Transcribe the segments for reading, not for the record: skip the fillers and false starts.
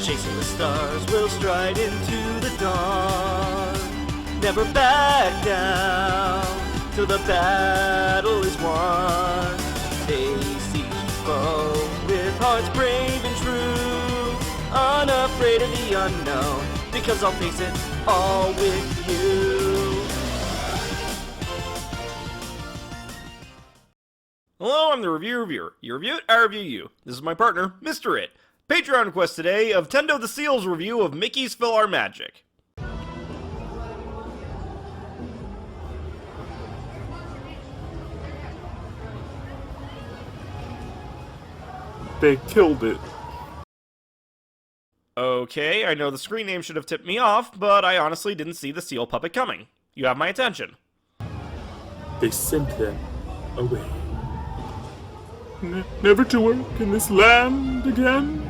Chasing the stars, we'll stride into the dawn. Never back down till the battle is won. Face each foe with hearts brave and true, unafraid of the unknown, because I'll face it all with you. Hello, I'm the reviewer. You review it, I review you. This is my partner, Mr. It. Patreon request today of Tendo the Seal's review of Mickey's Philharmagic. They killed it. Okay, I know the screen name should have tipped me off, but I honestly didn't see the seal puppet coming. You have my attention. They sent them away. Never to work in this land again.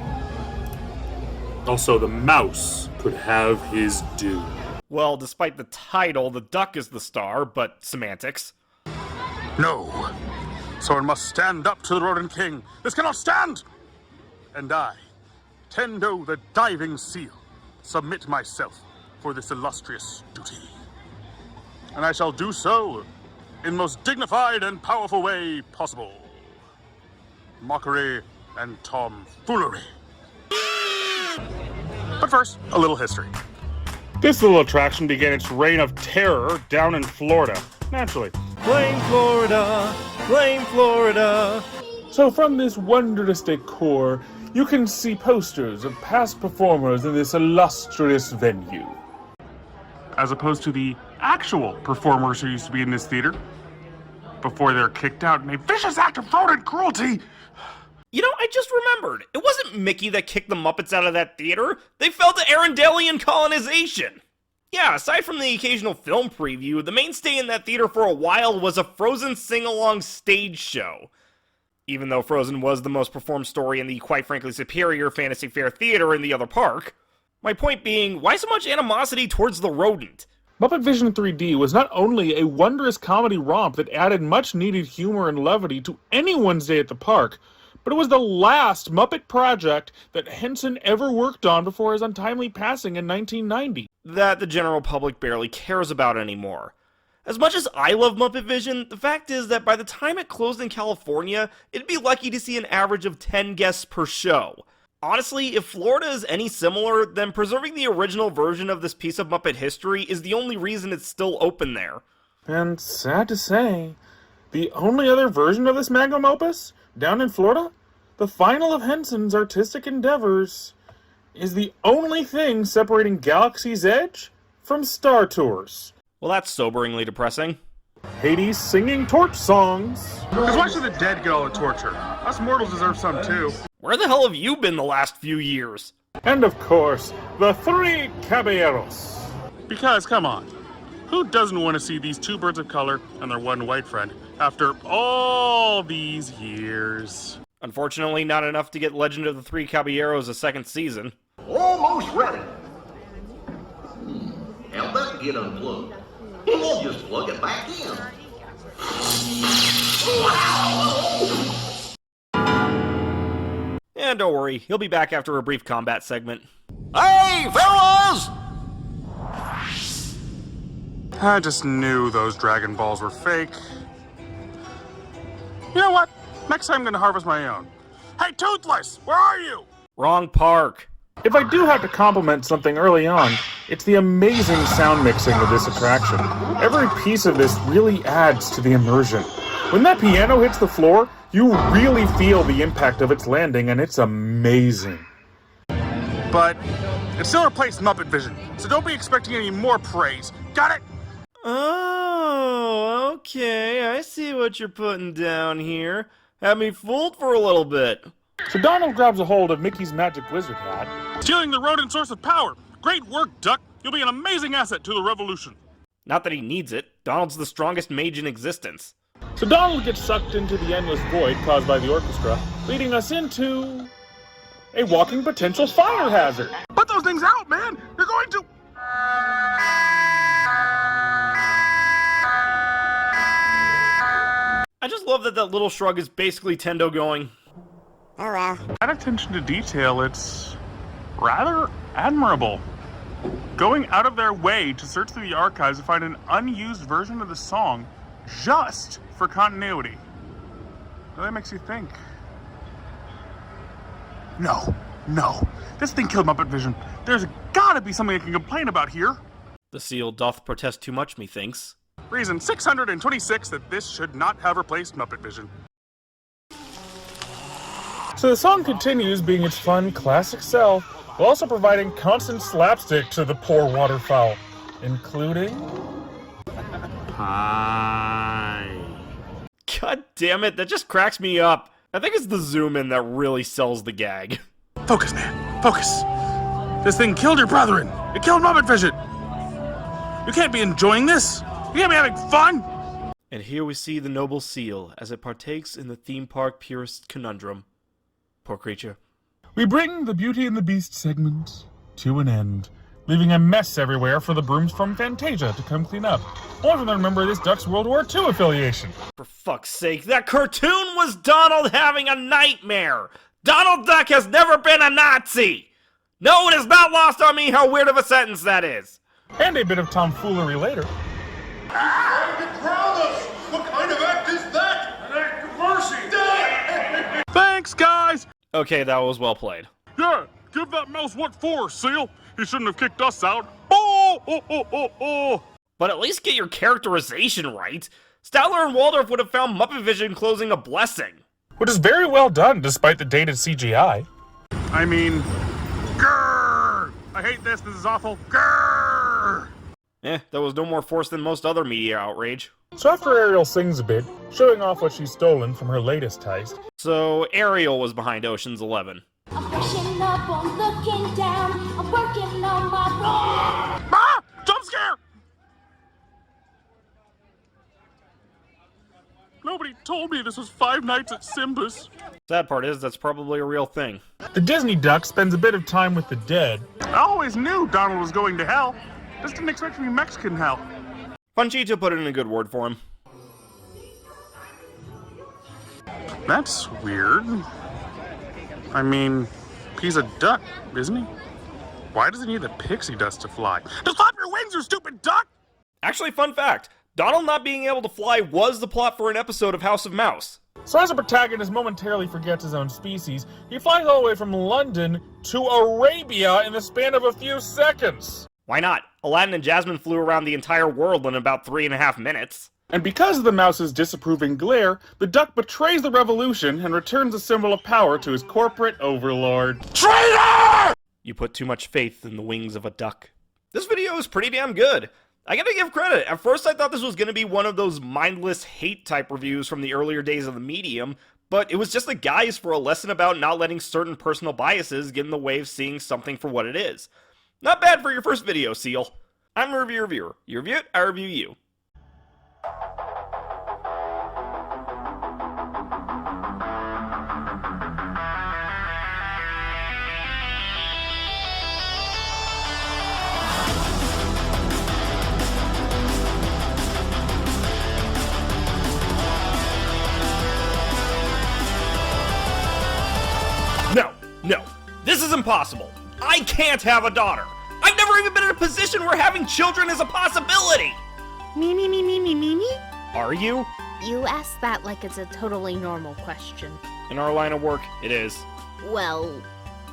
Also, the mouse could have his due. Well, despite the title, the duck is the star, but semantics. No. Someone must stand up to the rodent king. This cannot stand! And I, Tendo the diving seal, submit myself for this illustrious duty. And I shall do so in most dignified and powerful way possible. Mockery and tomfoolery. But first, a little history. This little attraction began its reign of terror down in Florida, naturally. Blame Florida, blame Florida. So from this wondrous decor, you can see posters of past performers in this illustrious venue. As opposed to the actual performers who used to be in this theater, before they're kicked out in a vicious act of rodent cruelty. You know, I just remembered. It wasn't Mickey that kicked the Muppets out of that theater. They fell to Arendelian colonization. Yeah, aside from the occasional film preview, the mainstay in that theater for a while was a Frozen sing-along stage show. Even though Frozen was the most performed story in the quite frankly superior Fantasy Fair theater in the other park. My point being, why so much animosity towards the rodent? Muppet Vision 3D was not only a wondrous comedy romp that added much-needed humor and levity to anyone's day at the park, but it was the last Muppet project that Henson ever worked on before his untimely passing in 1990. That the general public barely cares about anymore. As much as I love Muppet Vision, the fact is that by the time it closed in California, it'd be lucky to see an average of 10 guests per show. Honestly, if Florida is any similar, then preserving the original version of this piece of Muppet history is the only reason it's still open there. And sad to say, the only other version of this magnum opus, down in Florida, the final of Henson's artistic endeavors, is the only thing separating Galaxy's Edge from Star Tours. Well, that's soberingly depressing. Hades singing torch songs. Because why should the dead get all the torture? Us mortals deserve some too. Where the hell have you been the last few years? And of course, the three caballeros. Because, come on, who doesn't want to see these two birds of color and their one white friend after all these years? Unfortunately, not enough to get Legend of the Three Caballeros a second season. Almost ready. How'd that get unplugged? We'll just plug it back in. And don't worry, he'll be back after a brief combat segment. Hey, fellas! I just knew those Dragon Balls were fake. You know what? Next time I'm gonna harvest my own. Hey, Toothless, where are you? Wrong park. If I do have to compliment something early on, it's the amazing sound mixing of this attraction. Every piece of this really adds to the immersion. When that piano hits the floor, you really feel the impact of its landing, and it's amazing. But it still replaced Muppet Vision, so don't be expecting any more praise. Got it? Oh, okay, I see what you're putting down here. Had me fooled for a little bit. So Donald grabs a hold of Mickey's magic wizard hat. Stealing the rodent source of power. Great work, Duck. You'll be an amazing asset to the revolution. Not that he needs it. Donald's the strongest mage in existence. So Donald gets sucked into the endless void caused by the orchestra, leading us into a walking potential fire hazard. Put those things out, man! You're going to... I just love that little shrug is basically Tendo going, Oh well. That attention to detail, it's rather admirable. Going out of their way to search through the archives to find an unused version of the song just for continuity. Really makes you think. No. This thing killed Muppet Vision. There's gotta be something I can complain about here. The seal doth protest too much, methinks. Reason 626 that this should not have replaced Muppet Vision. So the song continues being its fun, classic self, while also providing constant slapstick to the poor waterfowl, including... Hi. God damn it, that just cracks me up. I think it's the zoom in that really sells the gag. Focus, man. Focus. This thing killed your brethren. It killed Muppet Vision. You can't be enjoying this. You can't be having fun. And here we see the noble seal as it partakes in the theme park purist conundrum. Poor creature. We bring the Beauty and the Beast segment to an end, leaving a mess everywhere for the brooms from Fantasia to come clean up. Only for them to remember this duck's World War II affiliation. For fuck's sake, that cartoon was Donald having a nightmare! Donald Duck has never been a Nazi! No, it is not lost on me how weird of a sentence that is! And a bit of tomfoolery later. Trying to drown us! What kind of act is that? An act of mercy! Thanks, guys. Okay, that was well played. Yeah, give that mouse what for, Seal. He shouldn't have kicked us out. Oh. But at least get your characterization right. Statler and Waldorf would have found Muppet Vision closing a blessing. Which is very well done, despite the dated CGI. I mean, grrr. I hate this. This is awful. Grrr. That was no more force than most other media outrage. So after Ariel sings a bit, showing off what she's stolen from her latest heist. So Ariel was behind Ocean's 11. I'm pushing up, I'm looking down, I'm working on my Ah! Jump scare! Nobody told me this was Five Nights at Simba's. Sad part is, that's probably a real thing. The Disney duck spends a bit of time with the dead. I always knew Donald was going to hell. Just didn't expect to be Mexican hell. Panchito put in a good word for him. That's weird. I mean, he's a duck, isn't he? Why does he need the pixie dust to fly? Just flap your wings, you stupid duck! Actually, fun fact, Donald not being able to fly was the plot for an episode of House of Mouse. So as the protagonist momentarily forgets his own species, he flies all the way from London to Arabia in the span of a few seconds. Why not? Aladdin and Jasmine flew around the entire world in about 3.5 minutes. And because of the mouse's disapproving glare, the duck betrays the revolution and returns the symbol of power to his corporate overlord. Traitor! You put too much faith in the wings of a duck. This video is pretty damn good. I gotta give credit. At first I thought this was gonna be one of those mindless hate type reviews from the earlier days of the medium, but it was just a guise for a lesson about not letting certain personal biases get in the way of seeing something for what it is. Not bad for your first video, Seal. I'm a reviewer. You review it, I review you. No. This is impossible. I can't have a daughter. I've never even been in a position where having children is a possibility. Me. Are you? You ask that like it's a totally normal question. In our line of work, it is. Well,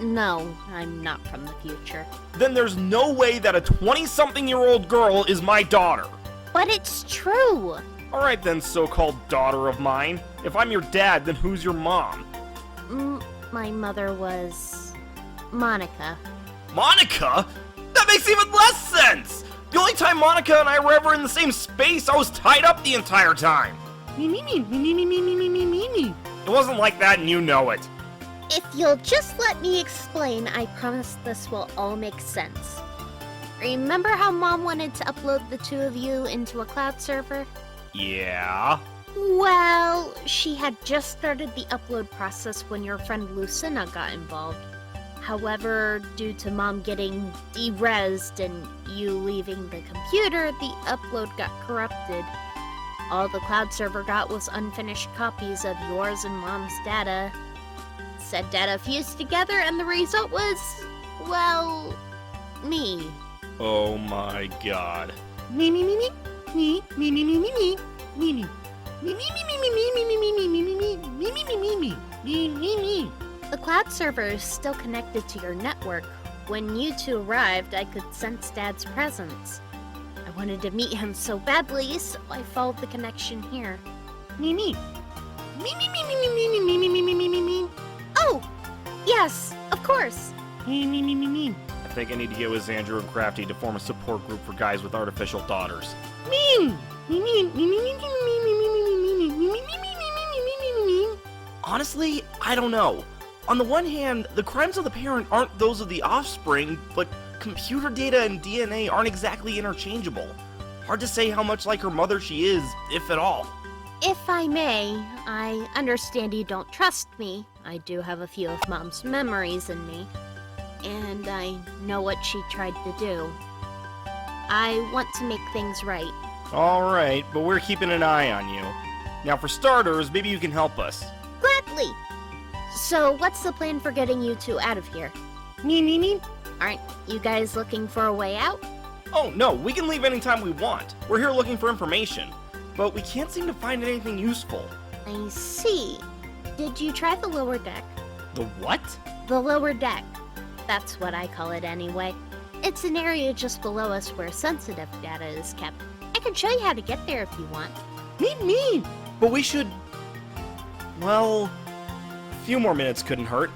no, I'm not from the future. Then there's no way that a 20-something-year-old girl is my daughter. But it's true! Alright then, so-called daughter of mine. If I'm your dad, then who's your mom? My mother was... Monica. Monica? That makes even less sense! The only time Monica and I were ever in the same space, I was tied up the entire time. Me. It wasn't like that and you know it. If you'll just let me explain, I promise this will all make sense. Remember how Mom wanted to upload the two of you into a cloud server? Yeah? Well, she had just started the upload process when your friend Lucina got involved. However, due to Mom getting de-rezzed and you leaving the computer, the upload got corrupted. All the cloud server got was unfinished copies of yours and Mom's data. Said data fused together and the result was... Well, me. Oh my god. Me, me, me, me, me, me, me, me, me, me, me, me. Me, me, me, me, me, me, me, me, me, me, me, me, me, me, me, me, me, me, me. The cloud server is still connected to your network. When you two arrived, I could sense Dad's presence. I wanted to meet him so badly, so I followed the connection here. Me, me. Me, me, me, me, me, me, me, me, me, me, me, me, me. Oh! Yes, of course! Me, me, me, me, me. I think I need to get with Xandru and Crafty to form a support group for guys with artificial daughters. Me, me, me, me, me, me, me, me, me, me, me, me, me, me, me, me. Honestly, I don't know. On the one hand, the crimes of the parent aren't those of the offspring, but computer data and DNA aren't exactly interchangeable. Hard to say how much like her mother she is, if at all. If I may, I understand you don't trust me. I do have a few of Mom's memories in me, and I know what she tried to do. I want to make things right. Alright, but we're keeping an eye on you. Now for starters, maybe you can help us. Gladly! So, what's the plan for getting you two out of here? Me, me, me. Aren't you guys looking for a way out? Oh no, we can leave anytime we want. We're here looking for information. But we can't seem to find anything useful. I see. Did you try the lower deck? The what? The lower deck. That's what I call it anyway. It's an area just below us where sensitive data is kept. I can show you how to get there if you want. Me, me. But we should... Well... a few more minutes couldn't hurt.